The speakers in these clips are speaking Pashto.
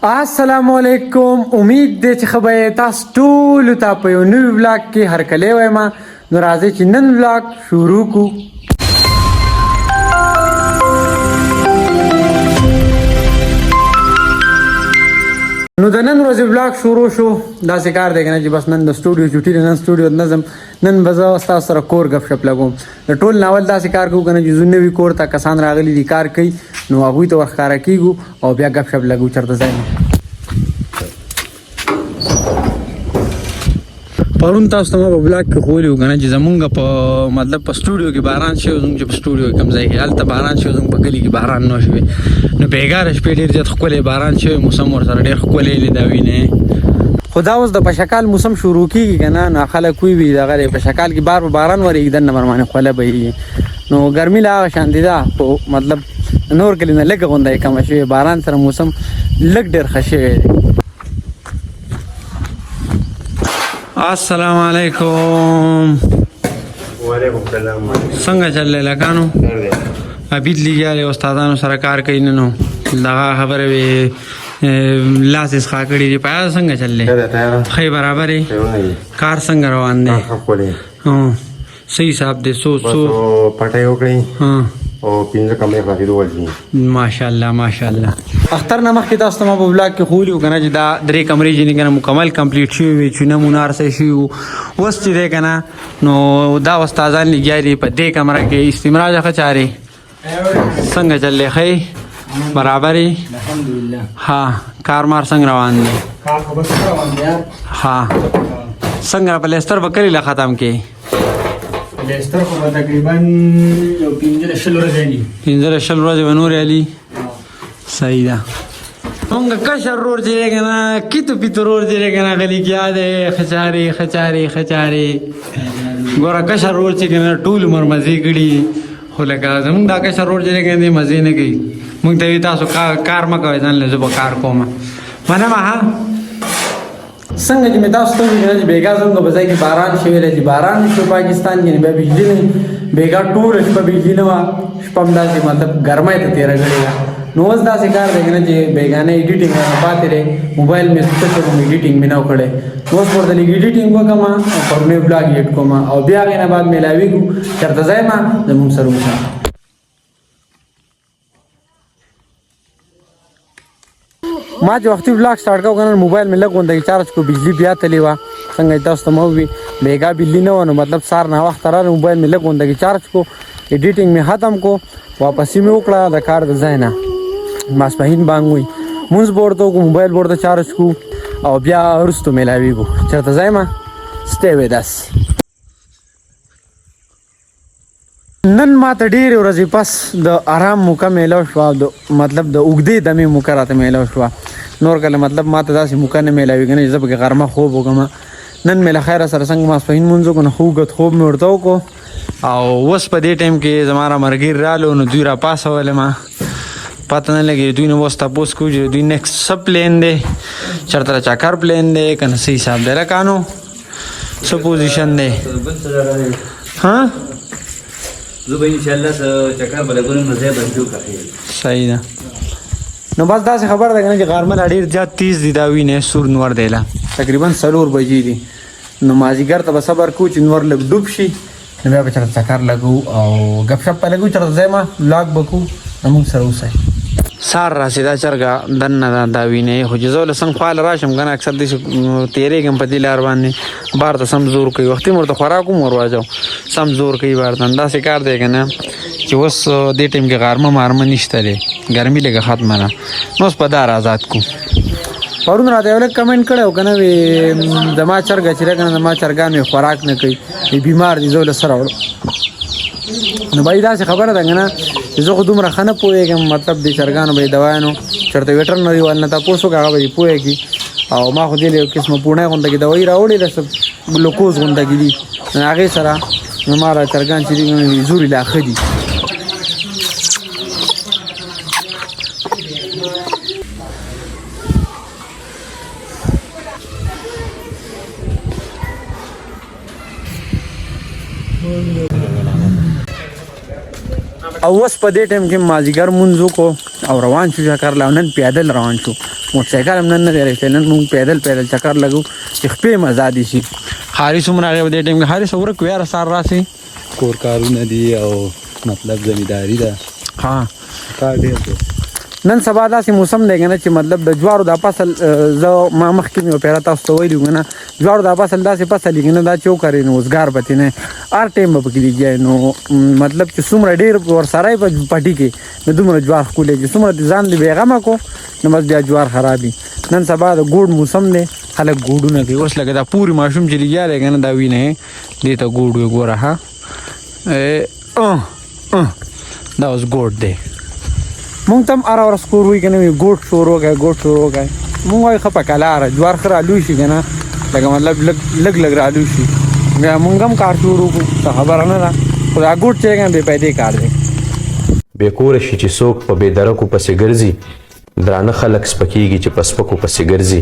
السلام علیکم. امید دی چې خبره تاسو ټول ته په یو نوی ولاګ کې هرکلی وایم. نو راځئ چې نن ولاګ شروع کړو. نو د نن ورځې ولاګ شروع شو. داسې کار دی کنه چې بس نن د سټوډیو چوټي نن سټوډیو نظم نن به زه ستاسو سره کور غف شپ لګوم. د ټول ناول داسې کار کوو کنه چې زه نوی کور ته کسان راغلي دي کار کوي نو هغوی ته ورښکاره کیږو او بیا غف شپ لګو چېرته ځای نه. پرون تاسو ته ما په بلاګ کې ښوولي وو که نه چې زمونږ په مطلب په سټوډیو کې باران شوی زموږ چې په سټوډیو کې کوم ځای کې هلته باران شوی زموږ په کلي کې باران نه شوی. نو بېګاره شپې ډېر زیات ښکلی باران شوی موسم ورسره ډېر ښکلی دی دا وینې. خو دا اوس د پشکال موسم شروع کېږي که نه نو خلک وی وي دغه دی پشکال کې بار په باران ورېږي دننه ورباندې خوله بهېږي. نو ګرمي لا هغه شانتې ده په مطلب نور کلي نه لږه غونده یې کمه شوې باران سره موسم لږ ډېر ښه شوی دی. السلام علیکم. وعلیکم السلام. څنګه چل دی لکانو عبید لیګیا استادانو سره کار کوي نه نو دغه خبره وي لاس یې ښه کړي دي په هغه څنګه چل دی ښه برابر یې کار څنګه روان دی صحیح حساب دی څو پټۍ وکړئ او 5 کمرې خلاصېدو ورځي. ماشاءالله ماشاءالله. اختر نه مخکې تاسو ته ما په ولاګ کې ښوولي وو که نه چې دا 3 کمرې چې نه که نه مکمل کمپلیټ شوي وي چونه مونه هر څه شوي وو. اوس چې دی که نه نو دا استادان لګیا دي په دې کمره کې استمراج ښه چارې څنګه چل دی ښه برابر یې الحمدلله. ها کارمار څنګه روان دی ها څنګه پلیستر به کلي له ختم کې پلیستر خو به تقریبا یو 15 ورځې دي 15 ورځې به نورې علي صحیح ده. مونږ کشر رور چې دی که نه کیتو پیتو رور چې دی که نه غلي کیا دی خچارې خچارې خچارې ګوره کشر رور چې که نه ټول عمر مزې کړي خو لکه زمونږ دا کشر رور چې دی که نه مزې نه کوي. مونږ ته وي تاسو کار مه کوئ ځان له زه به کار کوم منمه ها. څنګه چې مې تاسو ته وویل چې بېګا زموږ په ځای کې باران شوی دی چې باران نه شو پاکستان کې بیا بجلي نه بېګا ټوله شپه بجلي نه وه شپه هم داسې مطلب ګرمۍ ته تېره کړې ده. نو اوس داسې کار دی که نه چې بېګانه ایډیټینګ رانه پاتې دی موبایل مې څه کوم ایډیټینګ مې نه کړی نو اوس ورته لږ ایډیټینګ وکړم او پرونی بلاګ ایډ کوم او بیا هغې نه بعد میلاویږو چېرته ځای ما زموږ سره اوسه. ما چې وختي ولاګ سټارټ کړو که نه موبایل مې لږ غونده کې چارج کړو بجلي بیا تللې وه څنګه چې تاسو ته مه ووي بېګا بجلي نه وه نو مطلب سهار ناوخته راغی موبایل مې لږ غونده کې چارج کړو ایډیټینګ مې ختم کړو واپسي مې وکړه د کار د ځای نه ماسپښین بانګ وي مونځ به ورته وکړو موبایل به ورته چارج کړو او بیا وروستو میلاویږو چېرته ځای ما سټی وید اس. نن ما ته ډېرې ورځې پس د آرام موقع میلاو شوه د مطلب د اوږدې دمې موقع راته میلاو شوه. نور کله مطلب ما ته داسې موقع نه میلاوي که نه چې زه پکې غرمه خوب وکړم. نن مې له خیره سره څنګه ماسپښین مونځ وکړو نو ښه اوږد خوب مې ورته وکړو او اوس په دې ټایم کې زما را ملګري رالو نو دوی را پاسولې ما پته نه لګېږي دوی نه اوس تپوس کوو چې دوی نیکسټ څه پلین دی چېرته چکر پلین دی که نه څه حساب دی لکانو څه پوزیشن دی ها صحیح ده. نو بس داسې خبر ده که نه چې غرمه لا ډېر زیات تیز دي دا وینې سور نور دی لا تقریبا 4 بجې دي نو مازدیګر ته به صبر کوو چې نور لږ ډوب شي نو بیا به چېرته چکر لګو او ګپ شپ به لګو چېرته ځای ما ولاګ به کوو نو موږ سره اوسئ. سار راسي دا چرګه دننه دا وینې خو چې زه له څنګ خواله راشم که نه اکثر داسې تېرېږم په دې لار باندې بار ته سم زور کوي وختي مې ورته خوراک هم ور واچوم سم زور کوي بار ته داسې کار دی که نه چې اوس دې ټایم کې غرمه مارمه نشته دی ګرمي لږه ختمه ده نو اوس په دار آزاد کو. پرون راته یو لږ کمنټ کړی و که نه وې زما چرګه چې دی که نه زما چرګان مې خوراک نه کوي بیمار دي زه له سره وړم نو بھائی داسې خبره ده که نه چې زه خو دومره ښه نه پوهېږم مطلب د چرګانو به یې دوایانو چېرته ویټرنري وال نه تپوس وکړه هغه به یې پوهېږي او ما خو دې له یو قسمه پوڼۍ غونده کې دوایي راوړې ده څه ګلوکوز غونده کې دي هغې سره زما را چرګان چې دي زوري لا ښه دي. او اوس په دې ټایم کې مازیګر مونځ وکړو او روان شو چکر لا نن پیدل روان شو موټرسایکل هم نن نه دی رسېدلی نن مونږ پیدل چکر لګو چې خپې مزه دي شي حارث هم راغی په دې ټایم کې حارث ورک یاره سار راسې کور کارونه دي او مطلب زمینداری ده ها کار ډېر دی نن سبا داسې موسم دی که نه چې مطلب د جوارو دا فصل زه ما مخکې مې پیره تاسو ته ویلي که نه جوارو دا فصل داسې فصل یي که نه دا چې وکرې نو اوزګار به ترې نه هر ټایم به پکې لګیا نو مطلب چې څومره ډېر ورسره یې په پټي کې نو دومره جوار ښکلی چې څومره د ځان دې بېغمه کړو نو بس بیا جوار خراب وي نن سبا د ګوډ موسم دی خلک ګوډونه کوي اوس لکه دا پورې ماشوم چې لګیا دی که نه دا وینه یې دې ته ګوډ وي ګوره ها دا اوس ګوډ دی مونږ ته هم هره ورځ کور وایي که نه وي ګوډ شروع کړئ مونږ وایو ښه په کلاره جوار ښه رالوی شي که نه لکه مطلب لږ رالوی شي بیا مونږ هم کار شروع کړو څه خبره نه ده خو دا ګوډ چې دی که نه بې پیدې کار دی بېکوره شي چې څوک په بېدرکو پسې ګرځي درانه خلک سپکېږي چې په سپکو پسې ګرځي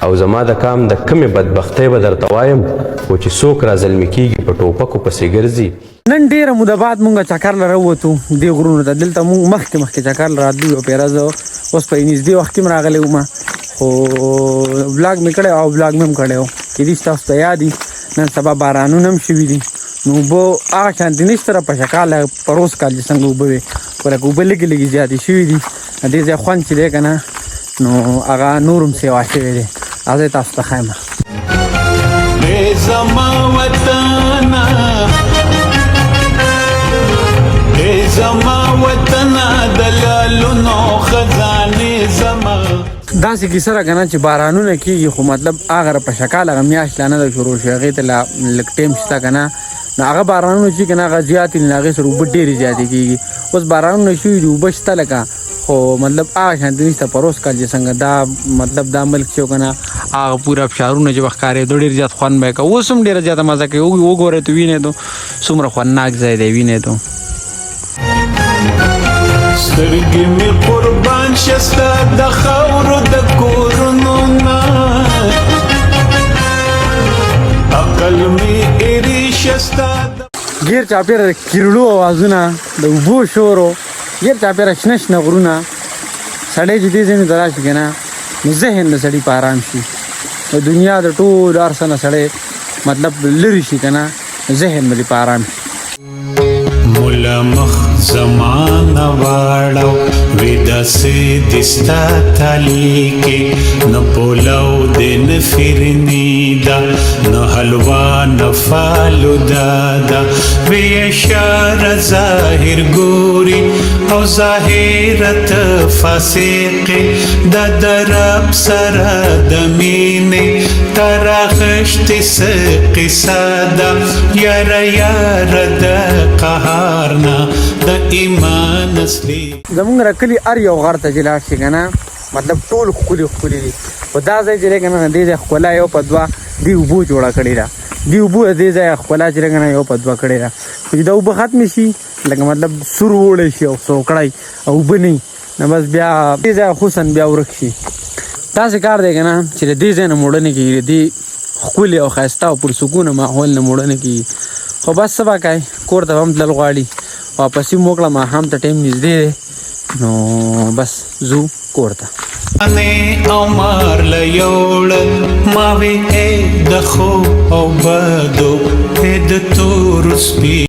او زما د کام د کمې بدبختۍ به درته وایم خو چې څوک را زلمي کېږي په ټوپکو پسې ګرځي نن ډېره موده بعد مونږ چکر له راووتو دې غرونو ته دلته مونږ مخکې چکر له راتلو یو پیره زه اوس په نږدې وخت کې م راغلی وم خو بلاګ مې کړی او بلاګ مې هم کړی و کېدای شي تاسو ته یاد وي نن سبا بارانونه هم شوي دي نو اوبه هغه شانتې نشته په شکال په روز کال چې څنګه اوبه وي خو لکه اوبه لږې لږې زیاتې شوي دي دې ځای خوند چې دی که نه نو هغه نور هم سیوا شوی دی هغه ځای تاسو ته ښیم زما وطنه زما وطنه د لالونو خزانې زما داسې کیسه ده که نه چې بارانونه کېږي خو مطلب هغه په شکال هغه میاشت لا نه ده شروع شوې هغې ته لا لږ ټایم شته که نه نو هغه بارانونه چې که نه هغه زیات دي نو هغې سره اوبه ډېرې زیاتې کېږي اوس بارانونه شوي دي اوبه شته لکه خو مطلب هغه شانتې نشته په روز کال چې څنګه دا مطلب دا ملک چې که نه هغه پوره فشارونه چې به ښکارېدو ډېر زیات خوند به یې کوه اوس هم ډېره زیاته مزه کوي وګورئ تو وینئ تو څومره خوندناک ځای دی وینئ تو سترګې مې قربان شه ستا د خاورو د کورونو نه عقل مې ایرې شه ستا ګیر چاپېره د کیرړو اوازونه د اوبو شور ګیر چاپېره شنه شنه غرونه سړی چې دې ځایونو ته راشي که نه نو ذهن د سړي په ارام شي د دنیا د ټول هر څه نه سړی مطلب لرې شي که نه ذهن به دې په ارام شي مولا مخ زمانه واړو ویداسې دستا تالی کې نه پولاو دې نه فرني دا نه حلوا نه فالودا دا وی اشاره ظاهر ګوري او ظاهرت فاسق د درب سره د مینې ترخشت قصه دا یار د قهارنا د ایمان اصلي زمونږ را کلي هر یو غر ته چې لاړ شي که نه مطلب ټول ښکلي دي خو دا ځای چې دی که نه دې ځای ښکلا یو په دوه دې اوبو جوړه کړې ده دې اوبو د دې ځای ښکلا چې دی که نه یو په دوه کړې ده خو چې دا اوبه ختمې شي لکه مطلب سور وړی شي او سوکړی او اوبه نه وي نو بس بیا دې ځای حسن بیا ورک شي داسې کار دی که نه چې د دې ځای نه موړنې کېږي د دې ښکلي او ښایسته او پرسکونه ماحول نه موړنې کېږي خو بس څه به کوې کور ته به هم تلل غواړي واپسي مو وکړه ماښام ته ټایم نږدې دی نو بس ځو کور ته او مار لیوړ ما وی د خو او بدو د تور سپي